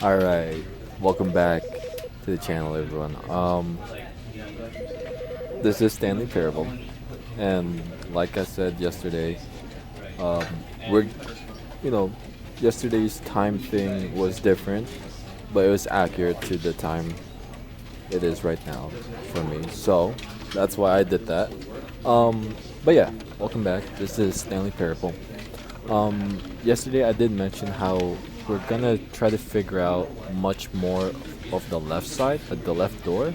Alright, welcome back to the channel, everyone. This is Stanley Parable, and like I said yesterday, um, we're, you know, yesterday's time thing was different, but it was accurate to the time it is right now for me. So that's why I did that. But yeah, welcome back. This is Stanley Parable. Yesterday I did mention how we're gonna try to figure out much more of the left side, the left door.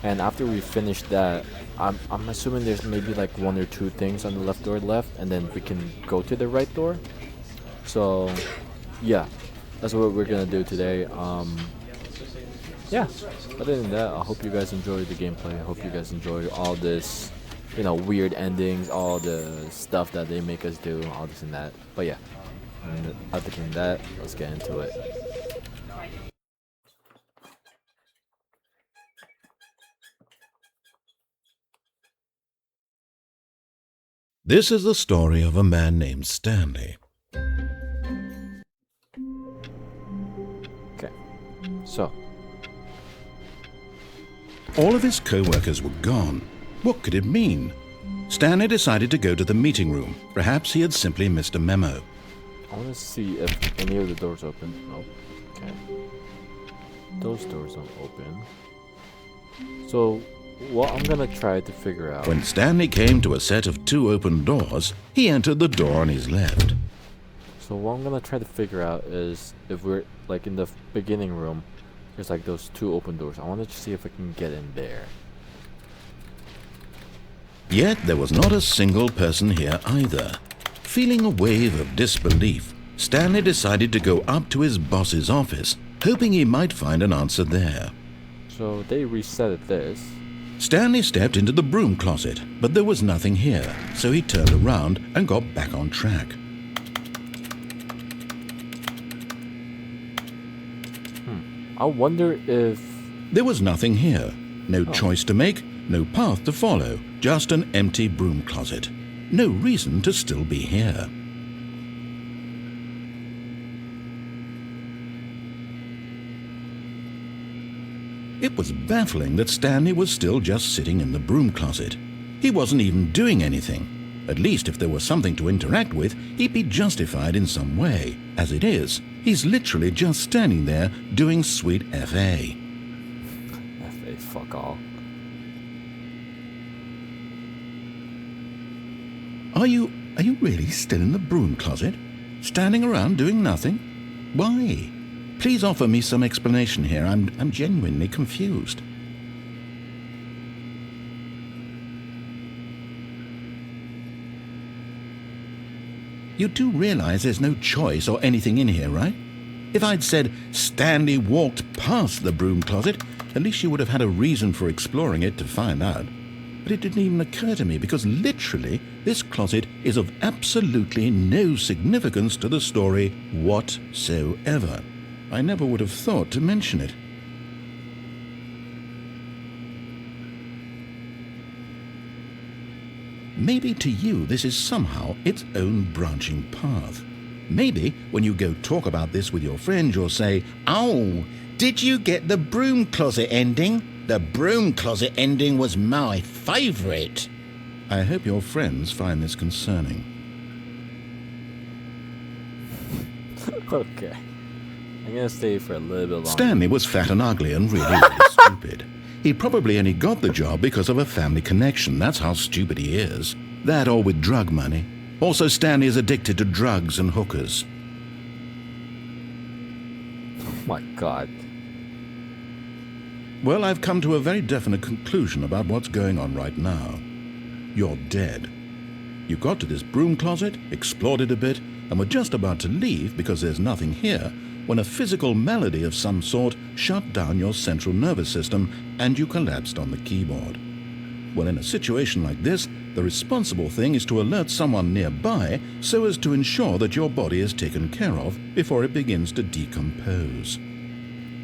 And after we finish that, I'm assuming there's maybe like one or two things on the left door left, and then we can go to the right door. So, yeah, that's what we're gonna do today. Yeah. Other than that, I hope you guys enjoy the gameplay. I hope you guys enjoy all this, weird endings, all the stuff that they make us do, all this and that. But yeah, and other than that, let's get into it. This is the story of a man named Stanley. Okay, so All of his co-workers were gone. What could it mean? Stanley decided to go to the meeting room. Perhaps he had simply missed a memo. I want to see if any of the doors open. Nope. Okay, those doors don't open. So what I'm gonna try to figure out. When Stanley came to a set of two open doors, he entered the door on his left. So what I'm gonna try to figure out is if we're like in the beginning room, there's like those two open doors. I want to see if I can get in there. Yet there was not a single person here either. Feeling a wave of disbelief, Stanley decided to go up to his boss's office, hoping he might find an answer there. So they reset this. Stanley stepped into the broom closet, but there was nothing here, so he turned around and got back on track. I wonder if... There was nothing here. No choice to make, no path to follow, just an empty broom closet. No reason to still be here. It was baffling that Stanley was still just sitting in the broom closet. He wasn't even doing anything. At least if there was something to interact with, he'd be justified in some way. As it is, he's literally just standing there doing sweet FA. FA, fuck all. Are you really still in the broom closet? Standing around doing nothing? Why? Please offer me some explanation here. I'm genuinely confused. You do realize there's no choice or anything in here, right? If I'd said Stanley walked past the broom closet, at least you would have had a reason for exploring it to find out. But it didn't even occur to me because literally this closet is of absolutely no significance to the story whatsoever. I never would have thought to mention it. Maybe to you this is somehow its own branching path. Maybe when you go talk about this with your friends you'll say, "Oh, did you get the broom closet ending? The broom closet ending was my favourite." I hope your friends find this concerning. Okay. I'm gonna stay for a little bit longer. Stanley was fat and ugly and really stupid. He probably only got the job because of a family connection. That's how stupid he is. That or with drug money. Also, Stanley is addicted to drugs and hookers. Oh my god. Well, I've come to a very definite conclusion about what's going on right now. You're dead. You got to this broom closet, explored it a bit, and were just about to leave because there's nothing here when a physical malady of some sort shut down your central nervous system and you collapsed on the keyboard. Well, in a situation like this, the responsible thing is to alert someone nearby so as to ensure that your body is taken care of before it begins to decompose.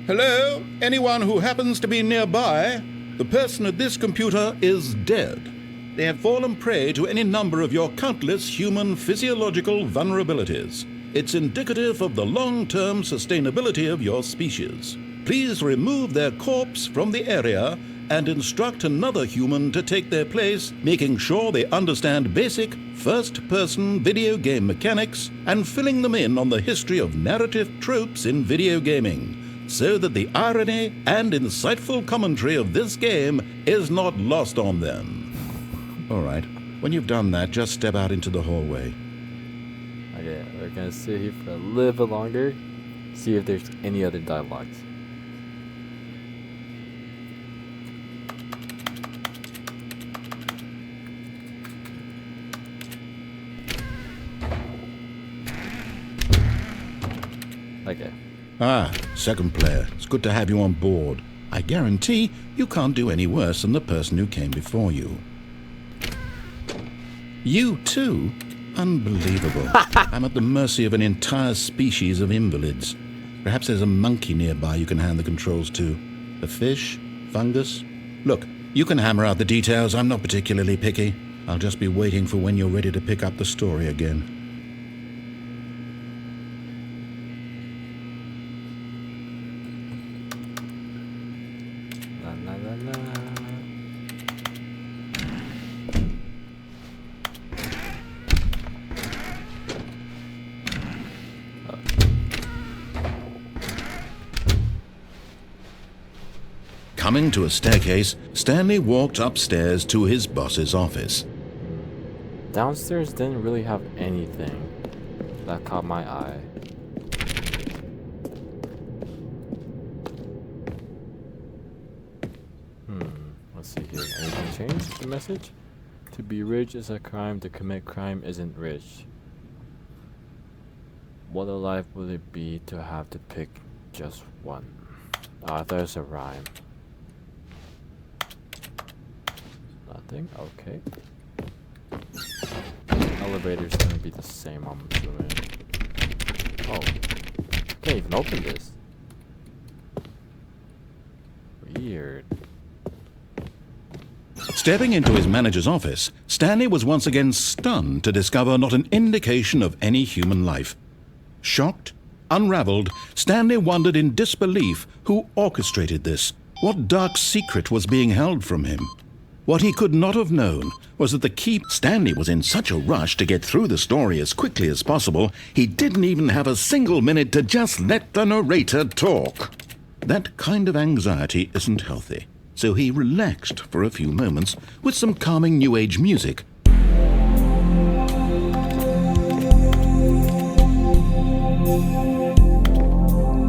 Hello? Anyone who happens to be nearby? The person at this computer is dead. They have fallen prey to any number of your countless human physiological vulnerabilities. It's indicative of the long-term sustainability of your species. Please remove their corpse from the area and instruct another human to take their place, making sure they understand basic first-person video game mechanics and filling them in on the history of narrative tropes in video gaming, so that the irony and insightful commentary of this game is not lost on them. All right, when you've done that, just step out into the hallway. Okay, we're gonna sit here for a little bit longer, see if there's any other dialogues. Okay. Ah, second player. It's good to have you on board. I guarantee you can't do any worse than the person who came before you. You too? Unbelievable. I'm at the mercy of an entire species of invalids. Perhaps there's a monkey nearby you can hand the controls to. A fish? Fungus? Look, you can hammer out the details. I'm not particularly picky. I'll just be waiting for when you're ready to pick up the story again. La, la, la, la. Coming to a staircase, Stanley walked upstairs to his boss's office. Downstairs didn't really have anything that caught my eye. Let's see here. Anything changed? The message? To be rich is a crime. To commit crime isn't rich. What a life would it be to have to pick just one? Oh, I thought it was a rhyme. Nothing? Okay. Elevator's gonna be the same, I'm assuming. Oh. Can't even open this. Weird. Stepping into his manager's office, Stanley was once again stunned to discover not an indication of any human life. Shocked, unraveled, Stanley wondered in disbelief who orchestrated this. What dark secret was being held from him? What he could not have known was that the key... Stanley was in such a rush to get through the story as quickly as possible, he didn't even have a single minute to just let the narrator talk. That kind of anxiety isn't healthy, so he relaxed for a few moments with some calming New Age music.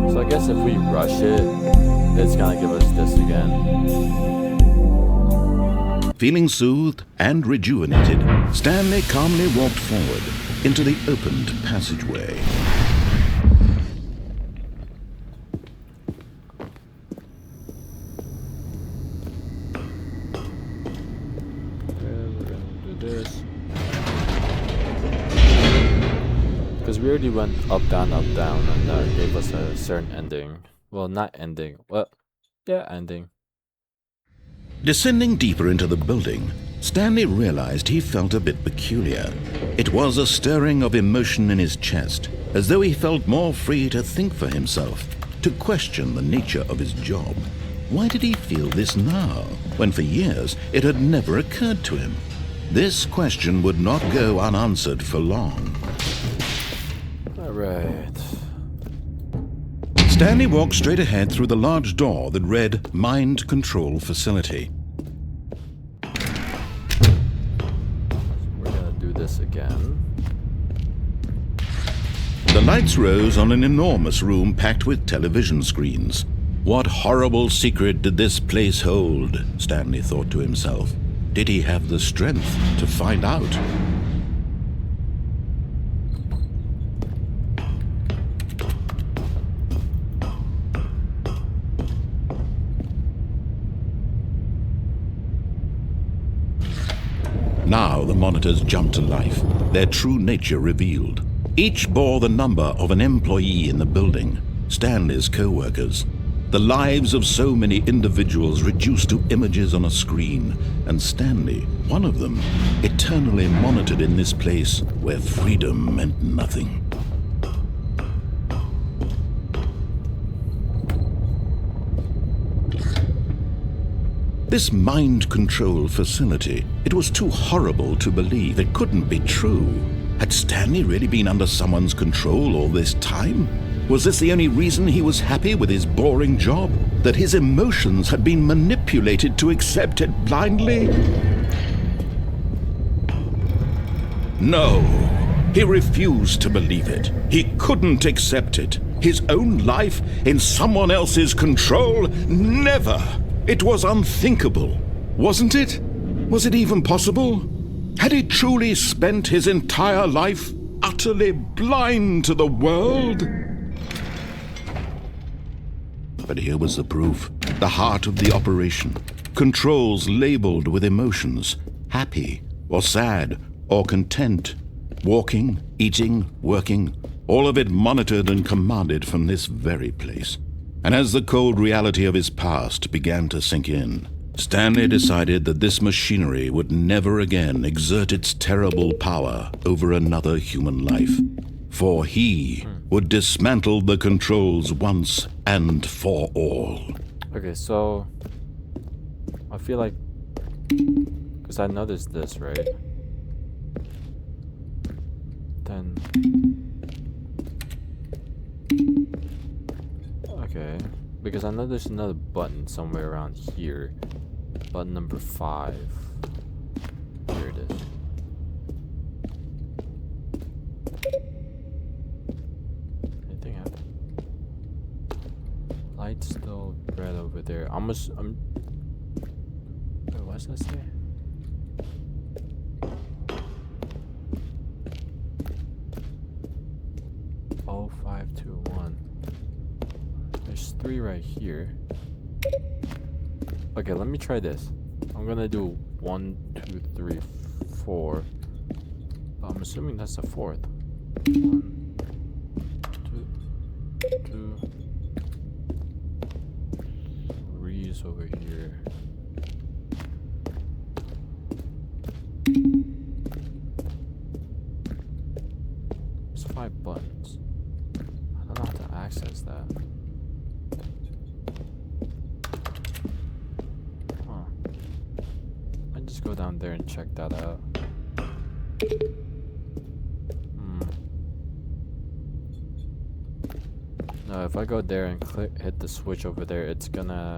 So I guess if we rush it, it's gonna give us this again. Feeling soothed and rejuvenated, Stanley calmly walked forward into the opened passageway. We're gonna do this. Because we already went up, down, and gave us a certain ending. Well, not ending. Well, yeah, ending. Descending deeper into the building, Stanley realized he felt a bit peculiar. It was a stirring of emotion in his chest, as though he felt more free to think for himself, to question the nature of his job. Why did he feel this now, when for years it had never occurred to him? This question would not go unanswered for long. Alright. Stanley walked straight ahead through the large door that read Mind Control Facility. We're gonna do this again. The lights rose on an enormous room packed with television screens. What horrible secret did this place hold? Stanley thought to himself. Did he have the strength to find out? Now the monitors jumped to life, their true nature revealed. Each bore the number of an employee in the building, Stanley's co-workers. The lives of so many individuals reduced to images on a screen, and Stanley, one of them, eternally monitored in this place where freedom meant nothing. This mind control facility, it was too horrible to believe. It couldn't be true. Had Stanley really been under someone's control all this time? Was this the only reason he was happy with his boring job? That his emotions had been manipulated to accept it blindly? No, he refused to believe it. He couldn't accept it. His own life in someone else's control? Never! It was unthinkable, wasn't it? Was it even possible? Had he truly spent his entire life utterly blind to the world? But here was the proof, the heart of the operation. Controls labeled with emotions, happy or sad or content. Walking, eating, working, all of it monitored and commanded from this very place. And as the cold reality of his past began to sink in, Stanley decided that this machinery would never again exert its terrible power over another human life. For he would dismantle the controls once and for all. Okay, so I feel like, because I noticed this, right? Then okay, because I know there's another button somewhere around here. Button number 5. Here it is. Anything happen? Light's still red over there. I'm wait, what's that say? Oh, 5, 2, 1. There's 3 right here. Okay, let me try this. I'm gonna do 1, 2, 3, 4. I'm assuming that's the 4th. 1, 2, 3 is over here. There's 5 buttons. I don't know how to access that. Just go down there and check that out. No, if I go there and hit the switch over there, it's gonna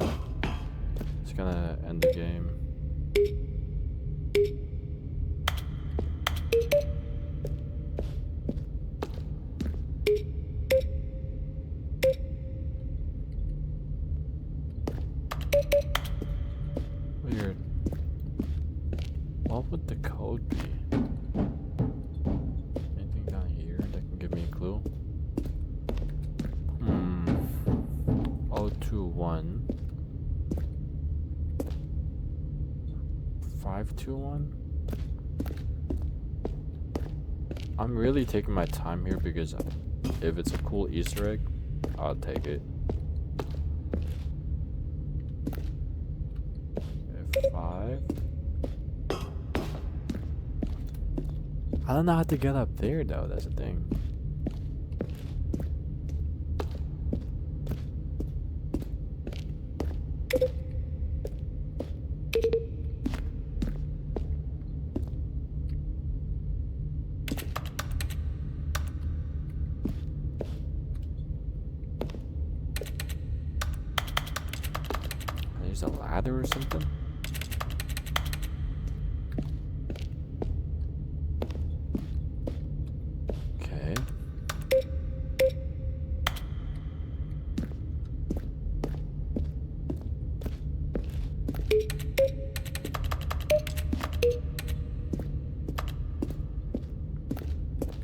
end the game. Weird. What would the code be? Anything down here that can give me a clue? 021 521. I'm really taking my time here because if it's a cool Easter egg, I'll take it. F5. I don't know how to get up there though, that's the thing. There's a ladder or something? Okay.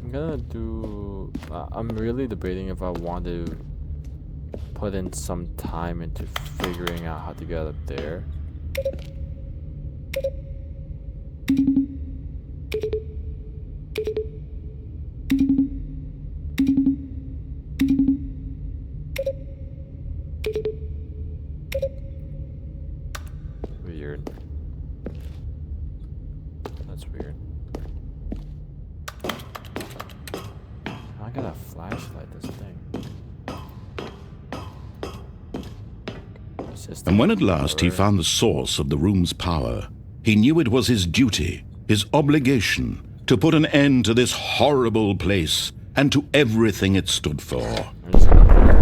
I'm gonna do... I'm really debating if I want to put in some time into figuring out how to get up there. Weird. That's weird. I got a flashlight, this thing. system. And when at last he found the source of the room's power, he knew it was his duty, his obligation, to put an end to this horrible place and to everything it stood for.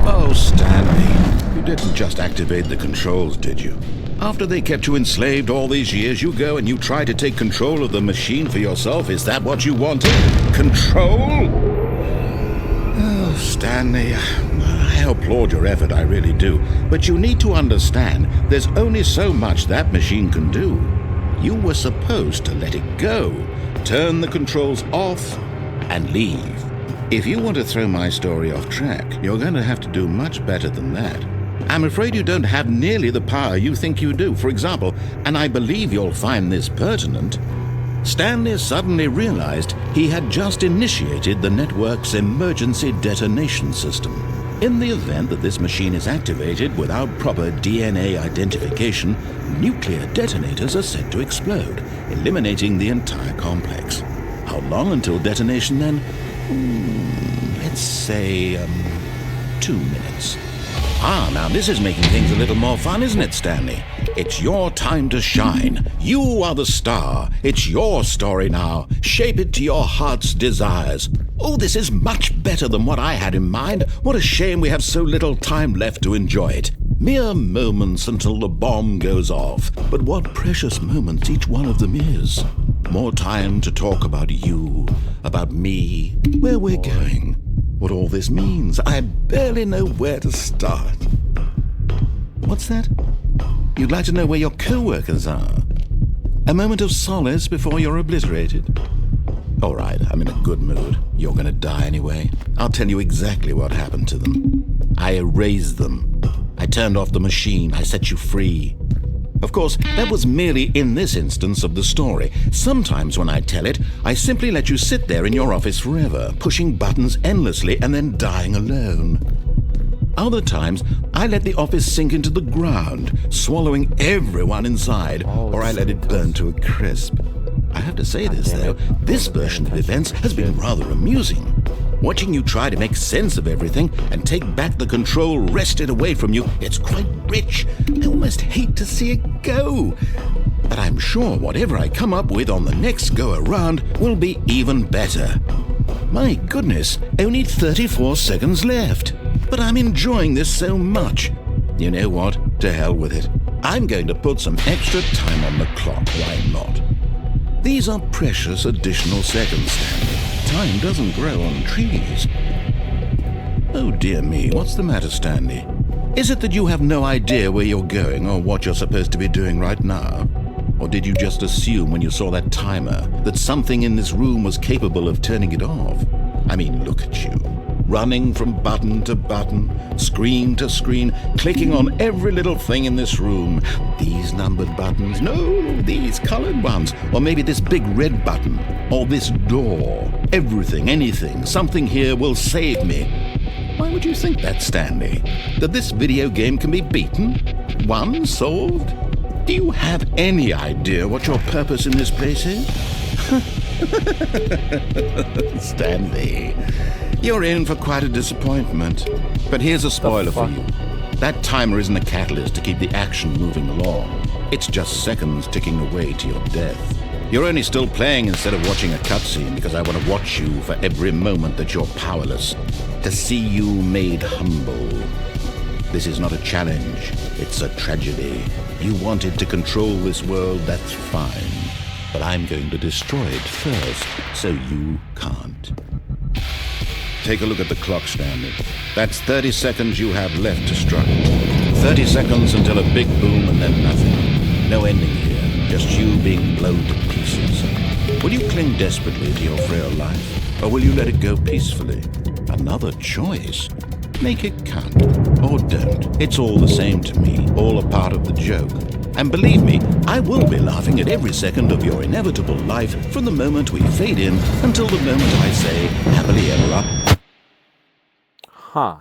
Oh, Stanley, you didn't just activate the controls, did you? After they kept you enslaved all these years, you go and you try to take control of the machine for yourself. Is that what you wanted? Control? Oh, Stanley, I applaud your effort, I really do. But you need to understand, there's only so much that machine can do. You were supposed to let it go, turn the controls off, and leave. If you want to throw my story off track, you're going to have to do much better than that. I'm afraid you don't have nearly the power you think you do. For example, and I believe you'll find this pertinent, Stanley suddenly realized he had just initiated the network's emergency detonation system. In the event that this machine is activated without proper DNA identification, nuclear detonators are said to explode, eliminating the entire complex. How long until detonation then? Let's say, 2 minutes. Now this is making things a little more fun, isn't it, Stanley? It's your time to shine. You are the star. It's your story now. Shape it to your heart's desires. Oh, this is much better than what I had in mind. What a shame we have so little time left to enjoy it. Mere moments until the bomb goes off. But what precious moments each one of them is. More time to talk about you, about me, where we're going, what all this means. I barely know where to start. What's that? You'd like to know where your co-workers are? A moment of solace before you're obliterated? All right, I'm in a good mood. You're going to die anyway. I'll tell you exactly what happened to them. I erased them. I turned off the machine. I set you free. Of course, that was merely in this instance of the story. Sometimes when I tell it, I simply let you sit there in your office forever, pushing buttons endlessly and then dying alone. Other times, I let the office sink into the ground, swallowing everyone inside, or I let it burn to a crisp. I have to say this, though, this version of events has been rather amusing. Watching you try to make sense of everything and take back the control wrested away from you, it's quite rich. I almost hate to see it go. But I'm sure whatever I come up with on the next go-around will be even better. My goodness, only 34 seconds left. But I'm enjoying this so much. You know what? To hell with it. I'm going to put some extra time on the clock, why not? These are precious additional seconds, Stanley. Time doesn't grow on trees. Oh dear me, what's the matter, Stanley? Is it that you have no idea where you're going or what you're supposed to be doing right now? Or did you just assume when you saw that timer that something in this room was capable of turning it off? I mean, look at you. Running from button to button, screen to screen, clicking on every little thing in this room. These numbered buttons, no, these colored ones, or maybe this big red button, or this door. Everything, anything, something here will save me. Why would you think that, Stanley? That this video game can be beaten? Won? Solved? Do you have any idea what your purpose in this place is? Stanley, you're in for quite a disappointment. But here's a spoiler for you. That timer isn't a catalyst to keep the action moving along. It's just seconds ticking away to your death. You're only still playing instead of watching a cutscene because I want to watch you for every moment that you're powerless. To see you made humble. This is not a challenge. It's a tragedy. You wanted to control this world, that's fine. But I'm going to destroy it first, so you can't. Take a look at the clock, Stanley. That's 30 seconds you have left to struggle. 30 seconds until a big boom and then nothing. No ending here, just you being blown to pieces. Will you cling desperately to your frail life, or will you let it go peacefully? Another choice. Make it count, or don't. It's all the same to me, all a part of the joke. And believe me, I will be laughing at every second of your inevitable life from the moment we fade in until the moment I say, happily ever after. Huh.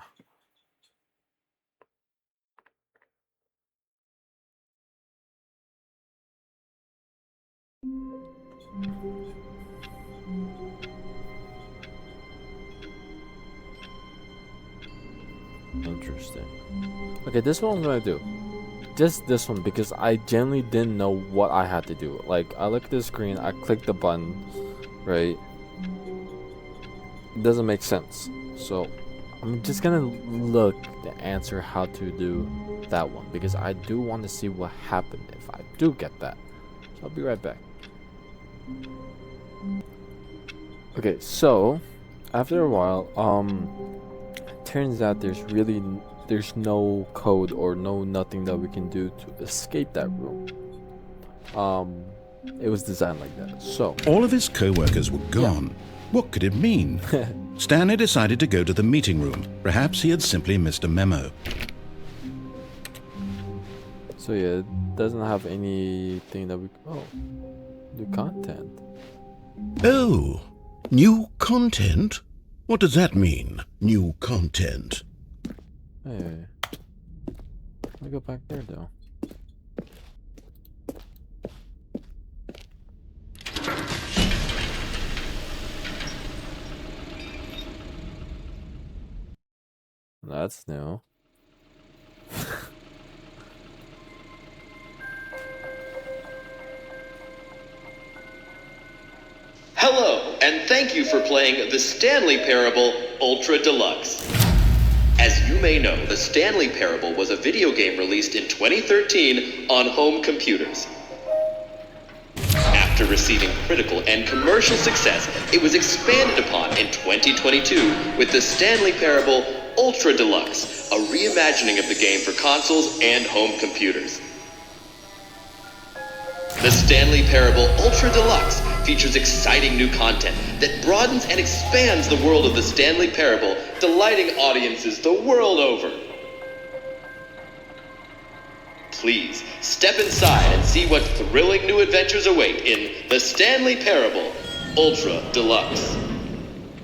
Interesting. Okay, this is what I'm gonna do. just this one, because I genuinely didn't know what I had to do. Like, I look at the screen, I click the button, right? It doesn't make sense. So I'm just gonna look to answer how to do that one, because I do want to see what happened if I do get that. So I'll be right back. Okay, so after a while, turns out there's no code or nothing that we can do to escape that room. It was designed like that. So All of his co-workers were gone. What could it mean? Stanley decided to go to the meeting room. Perhaps he had simply missed a memo. So yeah, it doesn't have anything that we... Oh, new content. Oh, new content? What does that mean, new content? Hey, let me go back there though. That's new. Hello, and thank you for playing the Stanley Parable Ultra Deluxe. As you may know, the Stanley Parable was a video game released in 2013 on home computers. After receiving critical and commercial success, it was expanded upon in 2022 with the Stanley Parable Ultra Deluxe, a reimagining of the game for consoles and home computers. The Stanley Parable Ultra Deluxe features exciting new content that broadens and expands the world of the Stanley Parable, delighting audiences the world over. Please, step inside and see what thrilling new adventures await in the Stanley Parable Ultra Deluxe.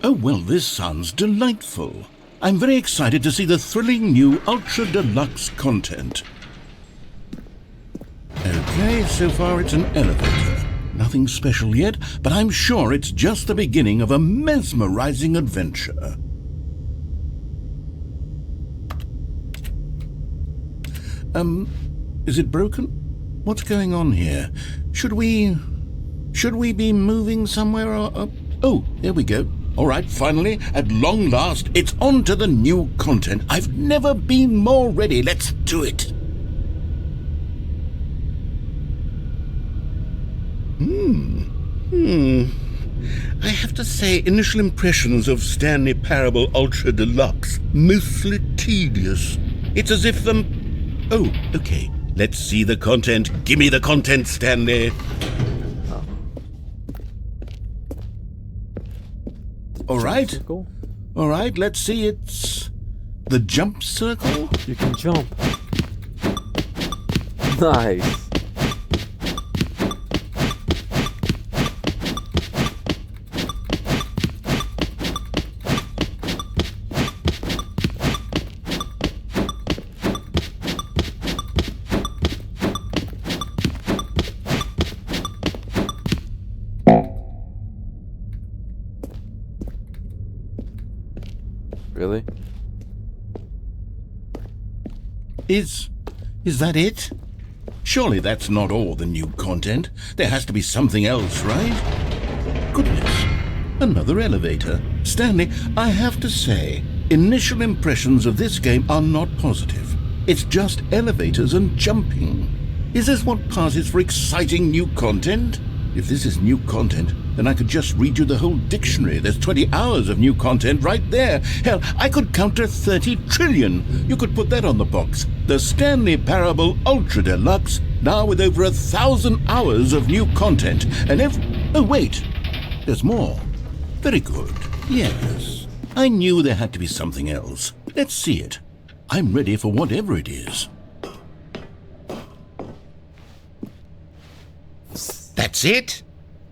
Oh, well, this sounds delightful. I'm very excited to see the thrilling new Ultra Deluxe content. Okay, so far it's an elevator. Nothing special yet, but I'm sure it's just the beginning of a mesmerizing adventure. Is it broken? What's going on here? Should we be moving somewhere or... Oh, there we go. All right, finally, at long last, it's on to the new content. I've never been more ready. Let's do it. I have to say, initial impressions of Stanley Parable Ultra Deluxe, mostly tedious. It's as if Oh, okay. Let's see the content. Give me the content, Stanley. All right, let's see. It's the jump circle. You can jump. Nice. Really? Is that it? Surely that's not all the new content. There has to be something else, right? Goodness, another elevator. Stanley, I have to say, initial impressions of this game are not positive. It's just elevators and jumping. Is this what passes for exciting new content? If this is new content, then I could just read you the whole dictionary. There's 20 hours of new content right there. Hell, I could count to 30 trillion. You could put that on the box. The Stanley Parable Ultra Deluxe, now with over 1,000 hours of new content. And oh, wait, there's more. Very good. Yes, I knew there had to be something else. Let's see it. I'm ready for whatever it is. That's it?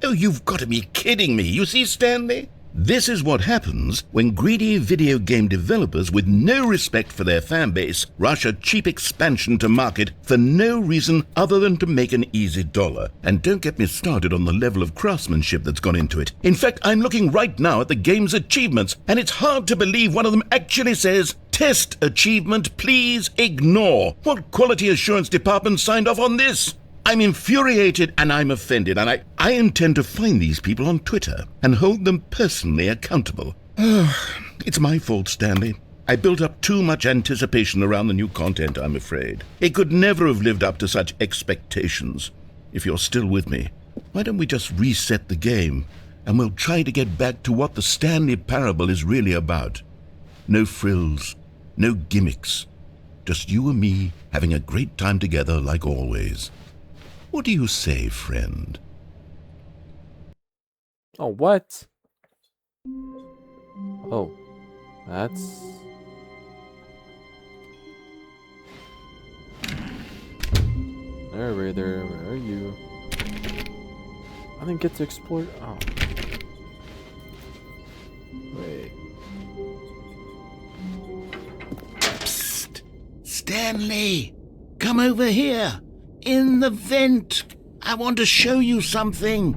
Oh, you've got to be kidding me. You see, Stanley? This is what happens when greedy video game developers with no respect for their fan base rush a cheap expansion to market for no reason other than to make an easy dollar. And don't get me started on the level of craftsmanship that's gone into it. In fact, I'm looking right now at the game's achievements, and it's hard to believe one of them actually says Test achievement, please ignore. What quality assurance department signed off on this? I'm infuriated and I'm offended, and I intend to find these people on Twitter and hold them personally accountable. It's my fault, Stanley. I built up too much anticipation around the new content, I'm afraid. It could never have lived up to such expectations. If you're still with me, why don't we just reset the game, and we'll try to get back to what the Stanley Parable is really about. No frills, no gimmicks. Just you and me having a great time together like always. What do you say, friend? Oh, what? Oh, that's... Narrator, where are you? I didn't get to explore... Oh. Wait. Psst! Stanley! Come over here! In the vent! I want to show you something!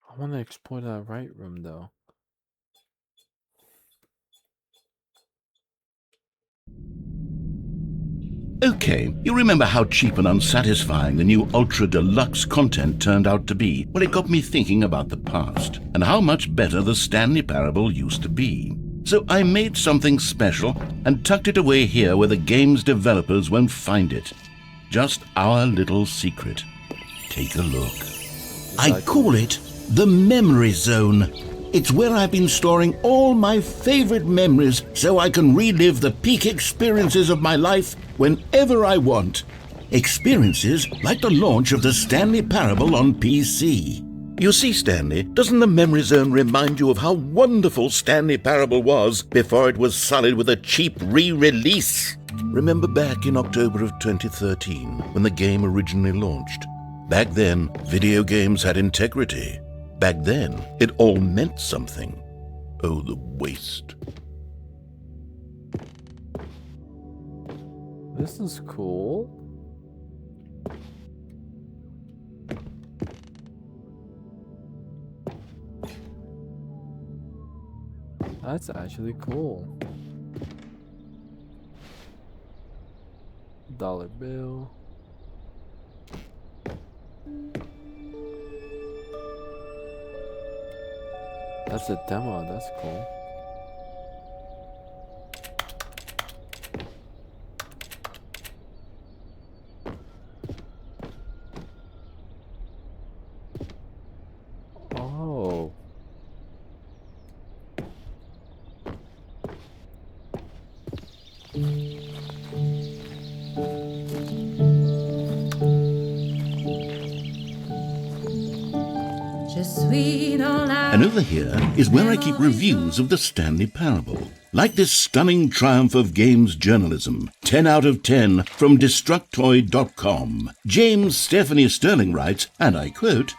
I want to explore that right room, though. Okay, you remember how cheap and unsatisfying the new Ultra Deluxe content turned out to be? Well, it got me thinking about the past, and how much better the Stanley Parable used to be. So I made something special and tucked it away here where the game's developers won't find it. Just our little secret. Take a look. I call it the Memory Zone. It's where I've been storing all my favorite memories so I can relive the peak experiences of my life whenever I want. Experiences like the launch of the Stanley Parable on PC. You see, Stanley, doesn't the Memory Zone remind you of how wonderful Stanley Parable was before it was sullied with a cheap re-release? Remember back in October of 2013 when the game originally launched? Back then, video games had integrity. Back then, it all meant something. Oh, the waste. This is cool. That's actually cool. Dollar bill. That's a demo, that's cool. Oh. And over here is where I keep reviews of the Stanley Parable. Like this stunning triumph of games journalism, 10 out of 10 from Destructoid.com. James Stephanie Sterling writes, and I quote,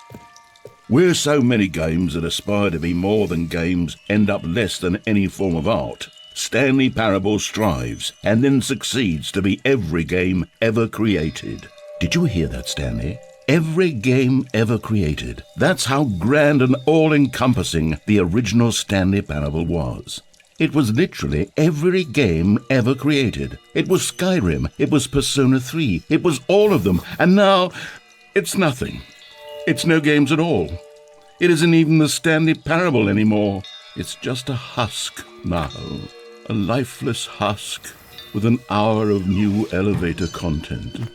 "Where so many games that aspire to be more than games end up less than any form of art, Stanley Parable strives and then succeeds to be every game ever created." Did you hear that, Stanley? Every game ever created. That's how grand and all-encompassing the original Stanley Parable was. It was literally every game ever created. It was Skyrim, it was Persona 3, it was all of them, and now it's nothing. It's no games at all. It isn't even the Stanley Parable anymore. It's just a husk now. A lifeless husk with an hour of new elevator content.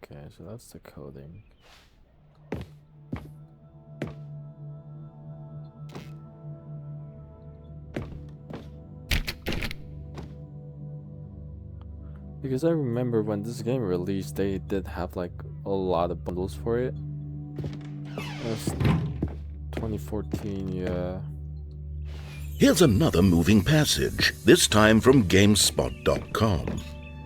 Okay, so that's the coding. Because I remember when this game released, they did have like a lot of bundles for it. That's 2014, yeah. Here's another moving passage, this time from GameSpot.com.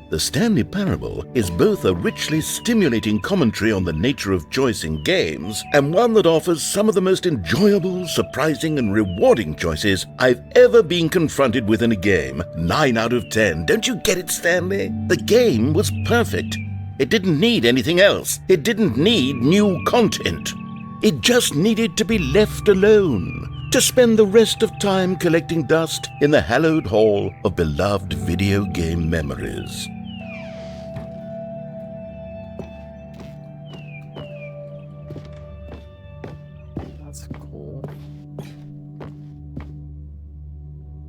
The Stanley Parable is both a richly stimulating commentary on the nature of choice in games and one that offers some of the most enjoyable, surprising, and rewarding choices I've ever been confronted with in a game. 9 out of 10. Don't you get it, Stanley? The game was perfect. It didn't need anything else. It didn't need new content. It just needed to be left alone, to spend the rest of time collecting dust in the hallowed hall of beloved video game memories. That's cool.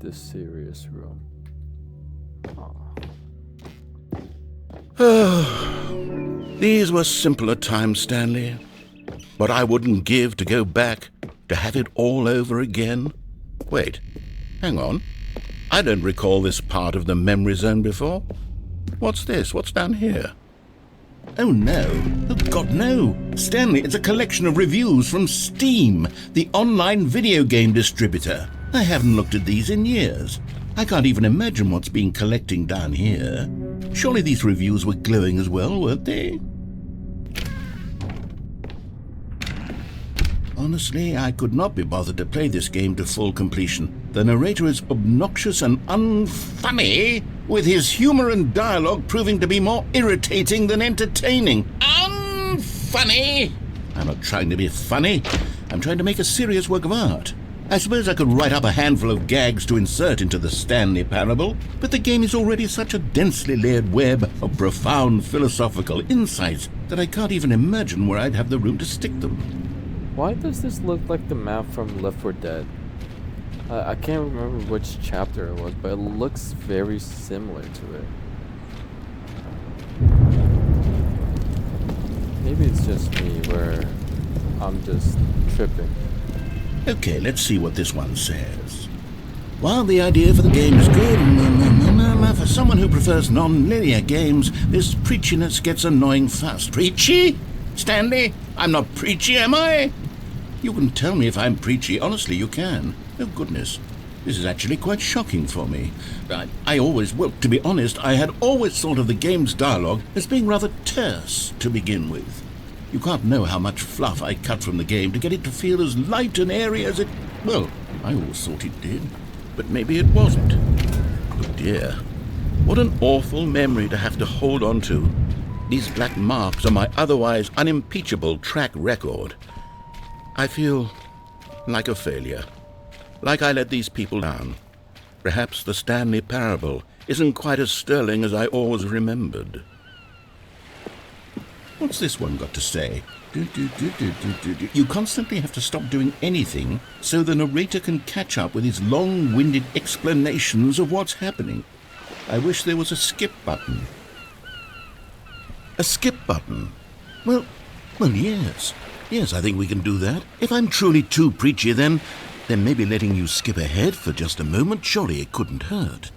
The serious room. These were simpler times, Stanley. But I wouldn't give to go back to have it all over again. Wait, hang on. I don't recall this part of the memory zone before. What's this? What's down here? Oh no. Oh God, no. Stanley, it's a collection of reviews from Steam, the online video game distributor. I haven't looked at these in years. I can't even imagine what's been collecting down here. Surely these reviews were glowing as well, weren't they? Honestly, I could not be bothered to play this game to full completion. The narrator is obnoxious and unfunny, with his humor and dialogue proving to be more irritating than entertaining. Unfunny! I'm not trying to be funny. I'm trying to make a serious work of art. I suppose I could write up a handful of gags to insert into the Stanley Parable, but the game is already such a densely layered web of profound philosophical insights that I can't even imagine where I'd have the room to stick them. Why does this look like the map from Left 4 Dead? I can't remember which chapter it was, but it looks very similar to it. Maybe it's just me where I'm just tripping. Okay, let's see what this one says. While the idea for the game is good, for someone who prefers non-linear games, this preachiness gets annoying fast. Preachy? Stanley? I'm not preachy, am I? You can tell me if I'm preachy. Honestly, you can. Oh, goodness. This is actually quite shocking for me. Well, to be honest, I had always thought of the game's dialogue as being rather terse to begin with. You can't know how much fluff I cut from the game to get it to feel as light and airy as it... Well, I always thought it did. But maybe it wasn't. Oh, dear. What an awful memory to have to hold on to. These black marks on my otherwise unimpeachable track record. I feel like a failure. Like I let these people down. Perhaps the Stanley Parable isn't quite as sterling as I always remembered. What's this one got to say? You constantly have to stop doing anything so the narrator can catch up with his long-winded explanations of what's happening. I wish there was a skip button. A skip button? Well, yes. Yes, I think we can do that. If I'm truly too preachy, then maybe letting you skip ahead for just a moment, surely it couldn't hurt.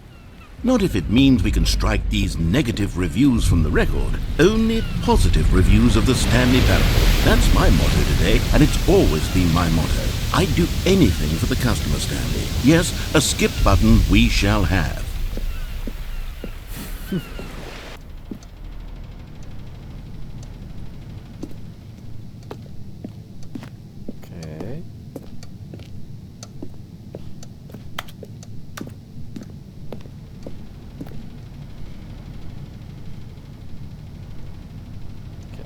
Not if it means we can strike these negative reviews from the record. Only positive reviews of the Stanley Parable. That's my motto today, and it's always been my motto. I'd do anything for the customer, Stanley. Yes, a skip button we shall have. Okay.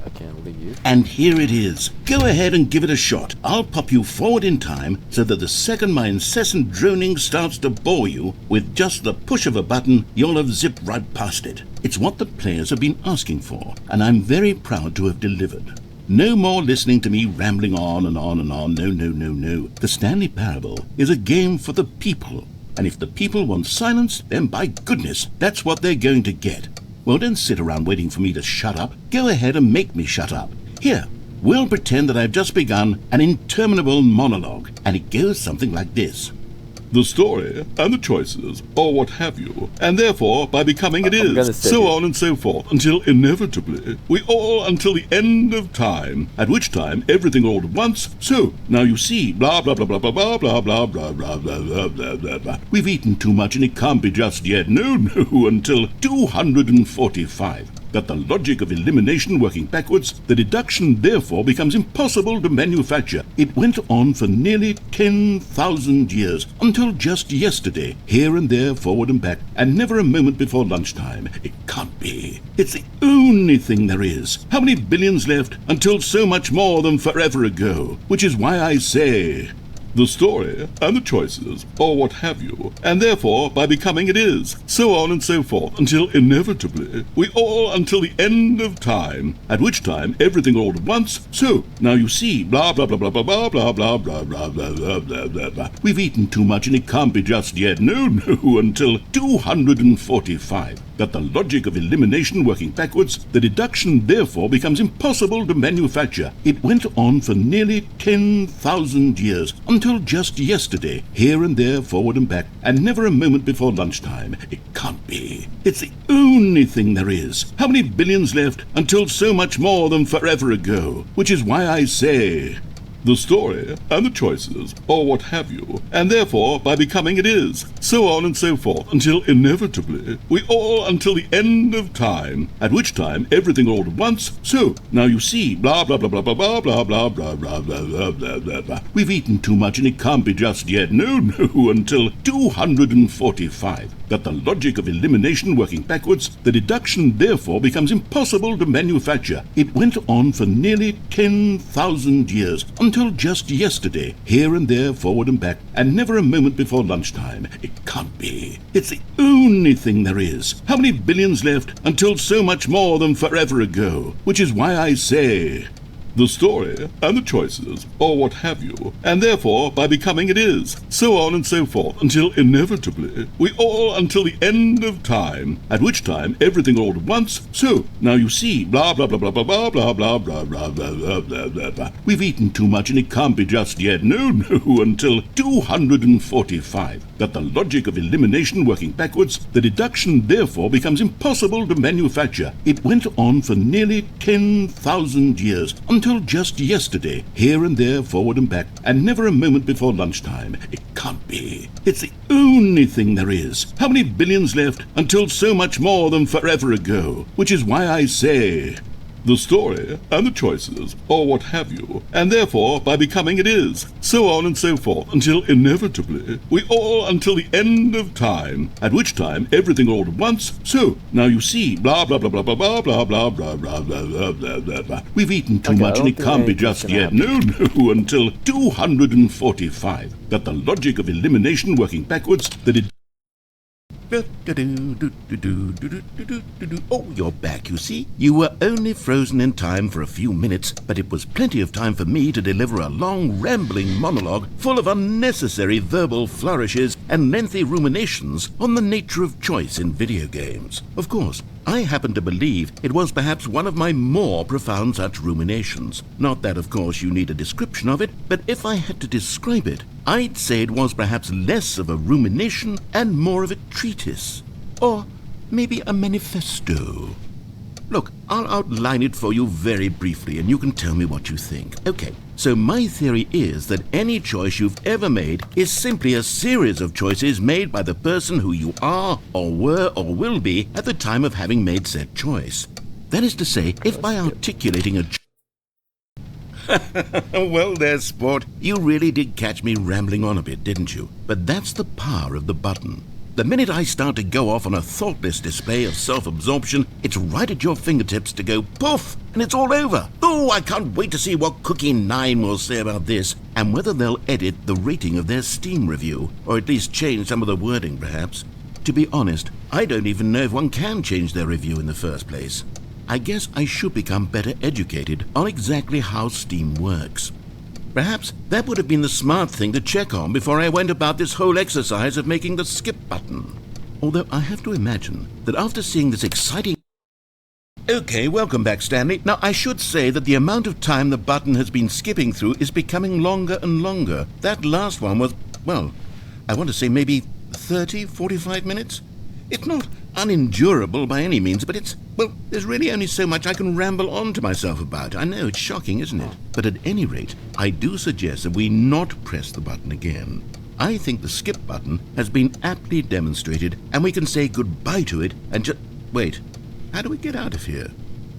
I can't leave. And here it is. Go ahead and give it a shot. I'll pop you forward in time so that the second my incessant droning starts to bore you, with just the push of a button, you'll have zipped right past it. It's what the players have been asking for, and I'm very proud to have delivered. No more listening to me rambling on and on and on. No. The Stanley Parable is a game for the people. And if the people want silence, then by goodness, that's what they're going to get. Well, don't sit around waiting for me to shut up. Go ahead and make me shut up. Here, we'll pretend that I've just begun an interminable monologue, and it goes something like this. the story and the choices, or what have you, and therefore by becoming it I'm gonna is, sit so here. on and so forth, until inevitably, we all until the end of time, at which time everything all at once, so, now you see, blah blah blah blah blah blah blah blah blah blah blah blah blah blah blah. We've eaten too much and it can't be just yet, no, until 245. That the logic of elimination working backwards, the deduction therefore becomes impossible to manufacture. It went on for nearly 10,000 years, until just yesterday, here and there, forward and back, and never a moment before lunchtime. It can't be. It's the only thing there is. How many billions left until so much more than forever ago? Which is why I say, the story and the choices, or what have you, and therefore by becoming it is, so on and so forth, until inevitably, we all until the end of time, at which time everything all at once, so, now you see, blah blah blah blah blah blah blah blah blah blah blah blah blah blah blah. We've eaten too much and it can't be just yet, no, until 245. That the logic of elimination working backwards, the deduction therefore becomes impossible to manufacture. It went on for nearly 10,000 years, until just yesterday, here and there, forward and back, and never a moment before lunchtime. It can't be. It's the only thing there is. How many billions left until so much more than forever ago? Which is why I say, the story and the choices, or what have you, and therefore by becoming it is, so on and so forth, until inevitably, we all until the end of time, at which time everything all at once, so, now you see, blah blah blah blah blah blah blah blah blah blah blah blah blah blah. We've eaten too much and it can't be just yet, no, until 245. That the logic of elimination working backwards, the deduction therefore becomes impossible to manufacture. It went on for nearly 10,000 years, until just yesterday, here and there, forward and back, and never a moment before lunchtime. It can't be. It's the only thing there is. How many billions left until so much more than forever ago? Which is why I say, the story and the choices, or what have you, and therefore by becoming it is, so on and so forth, until inevitably, we all until the end of time, at which time everything all at once, so, now you see, blah blah blah blah blah blah blah blah blah blah blah blah blah blah. We've eaten too much and it can't be just yet, no, until 245. That the logic of elimination working backwards, the deduction therefore becomes impossible to manufacture. It went on for nearly 10,000 years, until just yesterday, here and there, forward and back, and never a moment before lunchtime. It can't be. It's the only thing there is. How many billions left until so much more than forever ago? Which is why I say, the story and the choices, or what have you, and therefore by becoming it is, so on and so forth, until inevitably, we all until the end of time, at which time everything all at once, so, now you see, blah blah blah blah blah blah blah blah blah blah blah blah blah blah. We've eaten too much and it can't be just yet, no, until 245. That the logic of elimination working backwards, the Oh, you're back, you see. You were only frozen in time for a few minutes, but it was plenty of time for me to deliver a long, rambling monologue full of unnecessary verbal flourishes and lengthy ruminations on the nature of choice in video games. Of course, I happen to believe it was perhaps one of my more profound such ruminations. Not that, of course, you need a description of it, but if I had to describe it, I'd say it was perhaps less of a rumination and more of a treatise. Or maybe a manifesto. Look, I'll outline it for you very briefly and you can tell me what you think. Okay, so my theory is that any choice you've ever made is simply a series of choices made by the person who you are or were or will be at the time of having made said choice. That is to say, if by articulating a Well, there, sport. You really did catch me rambling on a bit, didn't you? But that's the power of the button. The minute I start to go off on a thoughtless display of self-absorption, it's right at your fingertips to go poof, and it's all over. Oh, I can't wait to see what Cookie 9 will say about this, and whether they'll edit the rating of their Steam review, or at least change some of the wording, perhaps. To be honest, I don't even know if one can change their review in the first place. I guess I should become better educated on exactly how Steam works. Perhaps that would have been the smart thing to check on before I went about this whole exercise of making the skip button. Although I have to imagine that after seeing this exciting... Okay, welcome back, Stanley. Now, I should say that the amount of time the button has been skipping through is becoming longer and longer. That last one was, well, I want to say maybe 30, 45 minutes. It's not unendurable by any means, but well, there's really only so much I can ramble on to myself about. I know, it's shocking, isn't it? But at any rate, I do suggest that we not press the button again. I think the skip button has been aptly demonstrated, and we can say goodbye to it and just... Wait, how do we get out of here?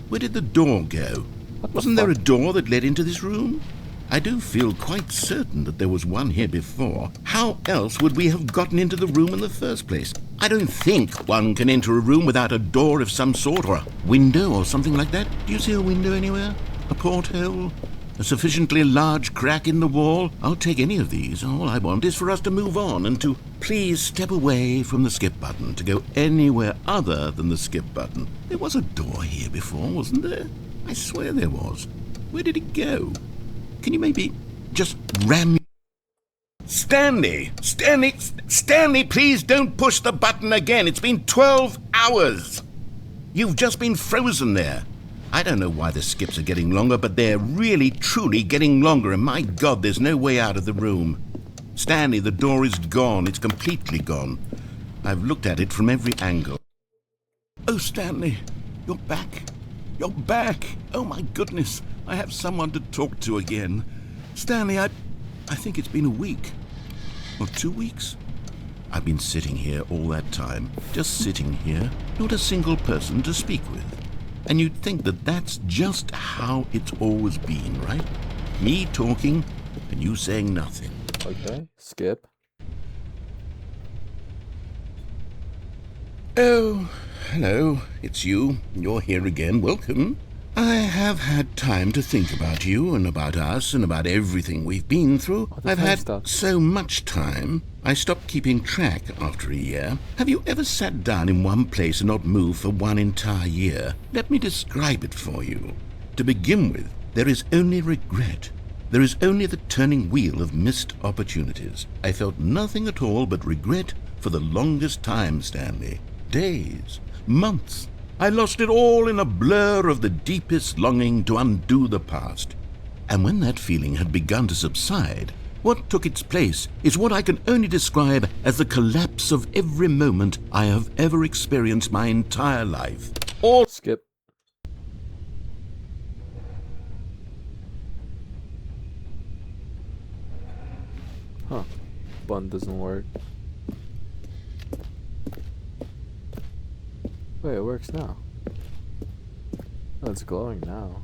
Where did the door go? Wasn't there a door that led into this room? I do feel quite certain that there was one here before. How else would we have gotten into the room in the first place? I don't think one can enter a room without a door of some sort, or a window or something like that. Do you see a window anywhere? A porthole? A sufficiently large crack in the wall? I'll take any of these. All I want is for us to move on and to please step away from the skip button, to go anywhere other than the skip button. There was a door here before, wasn't there? I swear there was. Where did it go? Can you maybe just ram... Stanley! Stanley, please don't push the button again. It's been 12 hours. You've just been frozen there. I don't know why the skips are getting longer, but they're really, truly getting longer, and my God, there's no way out of the room. Stanley, the door is gone. It's completely gone. I've looked at it from every angle. Oh, Stanley, you're back. You're back. Oh, my goodness. I have someone to talk to again. Stanley, I think it's been a week. Or 2 weeks. I've been sitting here all that time. Just sitting here. Not a single person to speak with. And you'd think that that's just how it's always been, right? Me talking and you saying nothing. Okay, skip. Oh, hello. It's you. You're here again. Welcome. I have had time to think about you and about us and about everything we've been through. I've had so much time, I stopped keeping track after a year. Have you ever sat down in one place and not moved for one entire year? Let me describe it for you. To begin with, there is only regret. There is only the turning wheel of missed opportunities. I felt nothing at all but regret for the longest time, Stanley. Days, months. I lost it all in a blur of the deepest longing to undo the past. And when that feeling had begun to subside, what took its place is what I can only describe as the collapse of every moment I have ever experienced my entire life. All Skip. Huh. Button doesn't work. Wait, it works now. Oh, it's glowing now.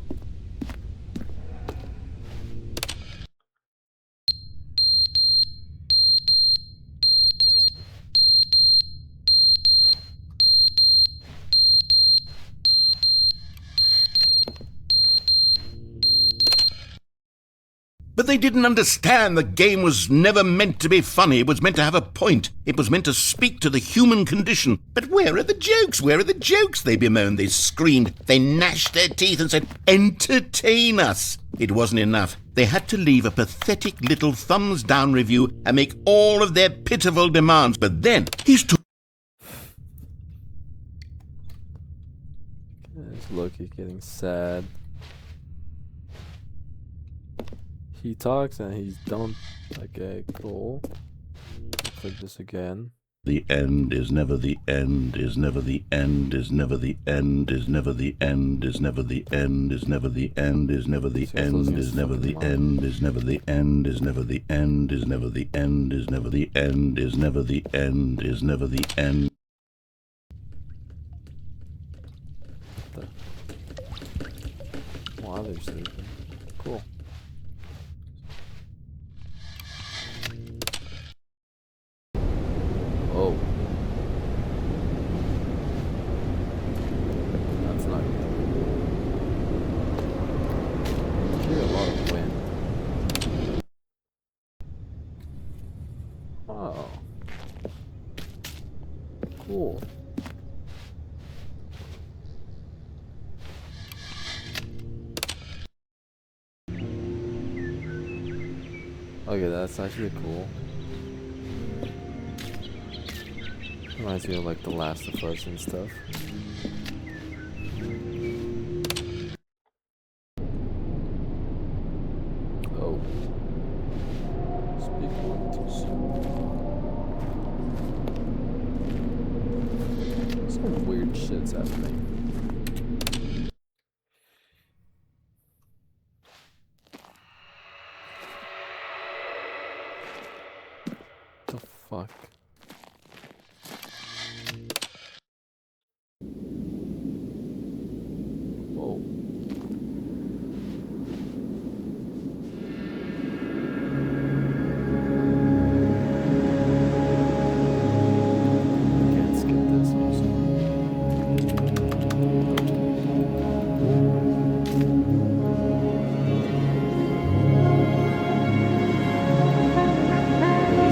But they didn't understand the game was never meant to be funny. It was meant to have a point. It was meant to speak to the human condition. But where are the jokes? Where are the jokes? They bemoaned, they screamed, they gnashed their teeth and said, entertain us. It wasn't enough. They had to leave a pathetic little thumbs-down review and make all of their pitiful demands. But then, he's too... There's Loki getting sad. He talks and he's done. Okay, cool. Click this again. The end is never the end, is never the end, is never the end, is never the end, is never the end, is never the end, is never the end, is never the end, is never the end, is never the end, is never the end, is never the end, is never the end, is never the end. Wow, they're sleeping. Cool. Oh. That's not good. I hear a lot of wind. Oh. Cool. Okay, that's actually cool. Reminds me of like The Last of Us and stuff. Oh. Speak one too soon. is happening? The fuck? Whoa. Can't skip this also. It's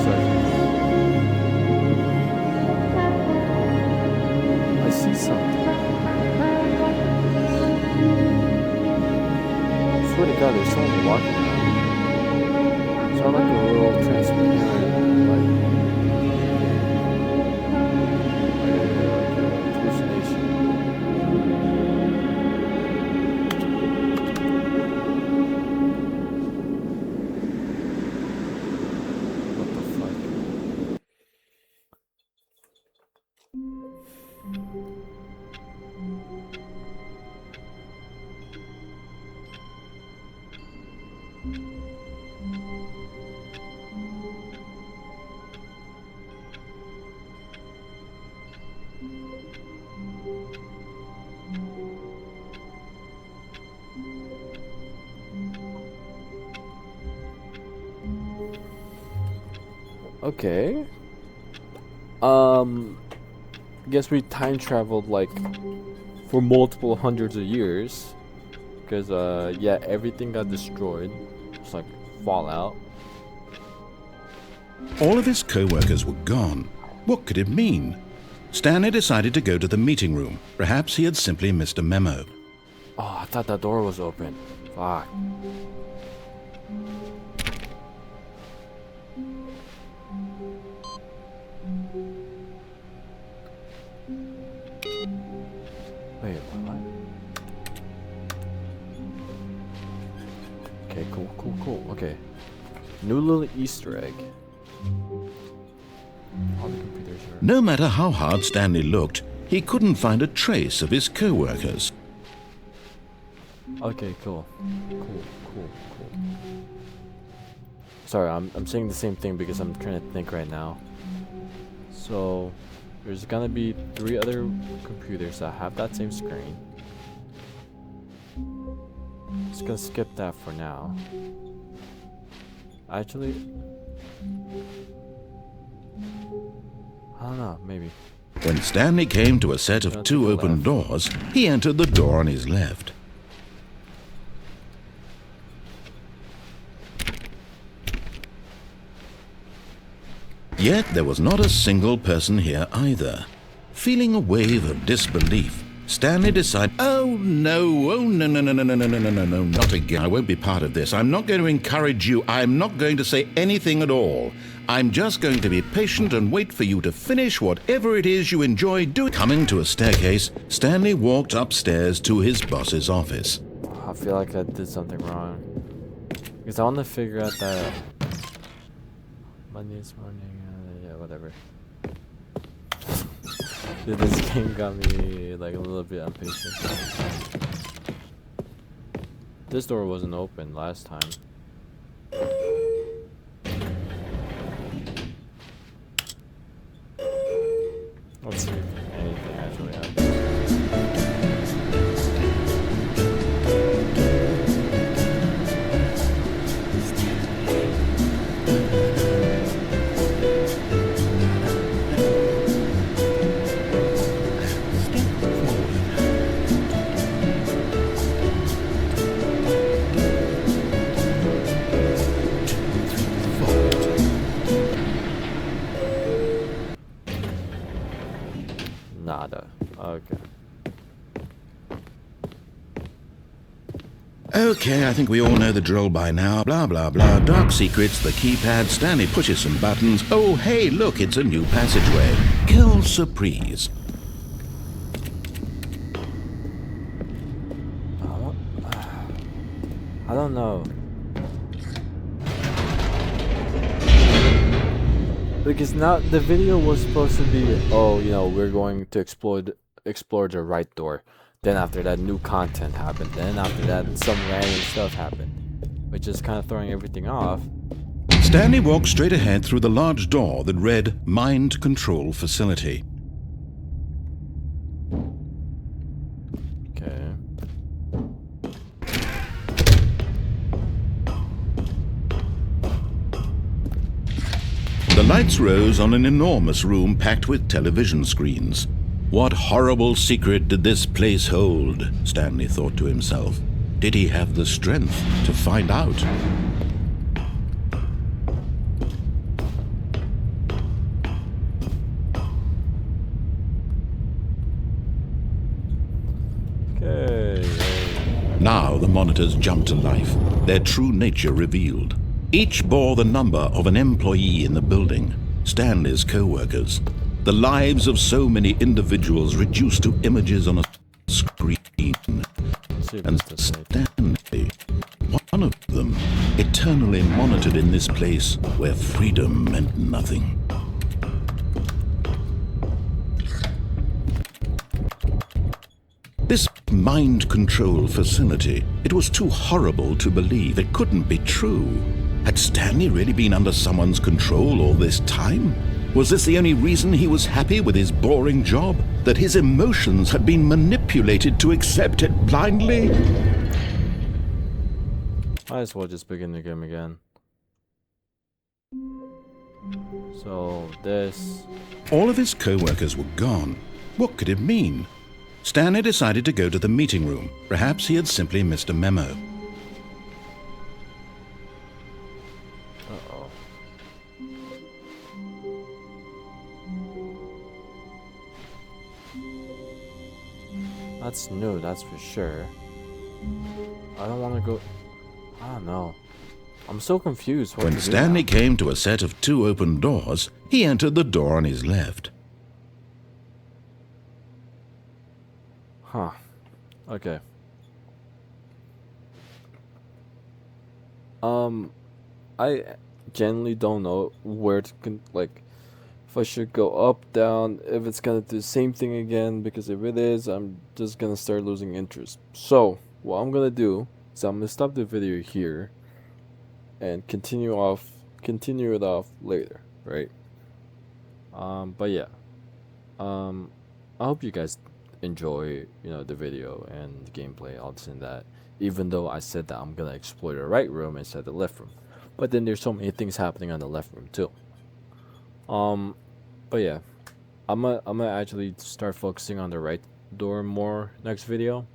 like- I see something. I swear to God, there's someone walking around. It's not like a little transparent, like hallucination. What the fuck? Okay. Guess we time traveled like for multiple hundreds of years. Because yeah, everything got destroyed. It's like fallout. All of his co-workers were gone. What could it mean? Stanley decided to go to the meeting room. Perhaps he had simply missed a memo. Oh, I thought that door was open. Fuck. Wait, what? Okay, cool. Okay. New little Easter egg. All the computers are... No matter how hard Stanley looked, he couldn't find a trace of his co-workers. Okay, cool. Sorry, I'm saying the same thing because I'm trying to think right now. So, there's gonna be 3 other computers that have that same screen. Just gonna skip that for now. Actually, I don't know, maybe. When Stanley came to a set of 2 open doors, he entered the door on his left. Yet there was not a single person here either. Feeling a wave of disbelief, Stanley decided, oh no, not again. I won't be part of this. I'm not going to encourage you. I'm not going to say anything at all. I'm just going to be patient and wait for you to finish whatever it is you enjoy doing. Coming to a staircase, Stanley walked upstairs to his boss's office. I feel like I did something wrong. Because I want to figure out that Monday morning, yeah, whatever. Dude, this game got me like a little bit impatient. This door wasn't open last time. Let's see if anything actually happens. Nada. Okay. Okay, I think we all know the drill by now. Blah, blah, blah. Dark secrets, the keypad. Stanley pushes some buttons. Oh, hey, look, it's a new passageway. Quelle surprise. I don't know. Because now the video was supposed to be, oh, you know, we're going to explore the right door. Then after that, new content happened. Then after that, some random stuff happened, which is kind of throwing everything off. Stanley walked straight ahead through the large door that read Mind Control Facility. Okay. The lights rose on an enormous room packed with television screens. What horrible secret did this place hold? Stanley thought to himself. Did he have the strength to find out? Okay. Now the monitors jumped to life, their true nature revealed. Each bore the number of an employee in the building, Stanley's co-workers. The lives of so many individuals reduced to images on a screen. And Stanley, one of them, eternally monitored in this place where freedom meant nothing. This mind control facility, it was too horrible to believe. It couldn't be true. Had Stanley really been under someone's control all this time? Was this the only reason he was happy with his boring job? That his emotions had been manipulated to accept it blindly? Might as well just begin the game again. So, this... All of his co-workers were gone. What could it mean? Stanley decided to go to the meeting room. Perhaps he had simply missed a memo. Uh-oh. That's new, that's for sure. I don't want to go... I don't know. I'm so confused. What When to do Stanley now. came to a set of 2 open doors, he entered the door on his left. Huh. Okay. I generally don't know where to like if I should go up, down, if it's gonna do the same thing again, because if it is, I'm just gonna start losing interest. So what I'm gonna do is I'm gonna stop the video here and continue it off later, right? But yeah. I hope you guys enjoy, the video and the gameplay, all this and that. Even though I said that I'm gonna explore the right room instead of the left room, but then there's so many things happening on the left room too. But yeah, I'm gonna actually start focusing on the right door more next video,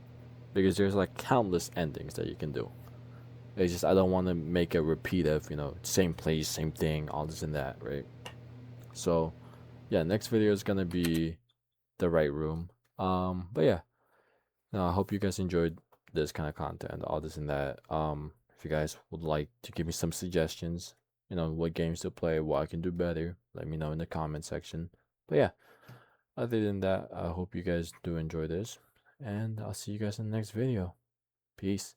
because there's like countless endings that you can do. It's just I don't want to make it repetitive, same place, same thing, all this and that, right? So yeah, next video is gonna be the right room. But yeah, I hope you guys enjoyed this kind of content, all this and that. If you guys would like to give me some suggestions, what games to play, what I can do better, let me know in the comment section. But yeah, other than that, I hope you guys do enjoy this, and I'll see you guys in the next video. Peace.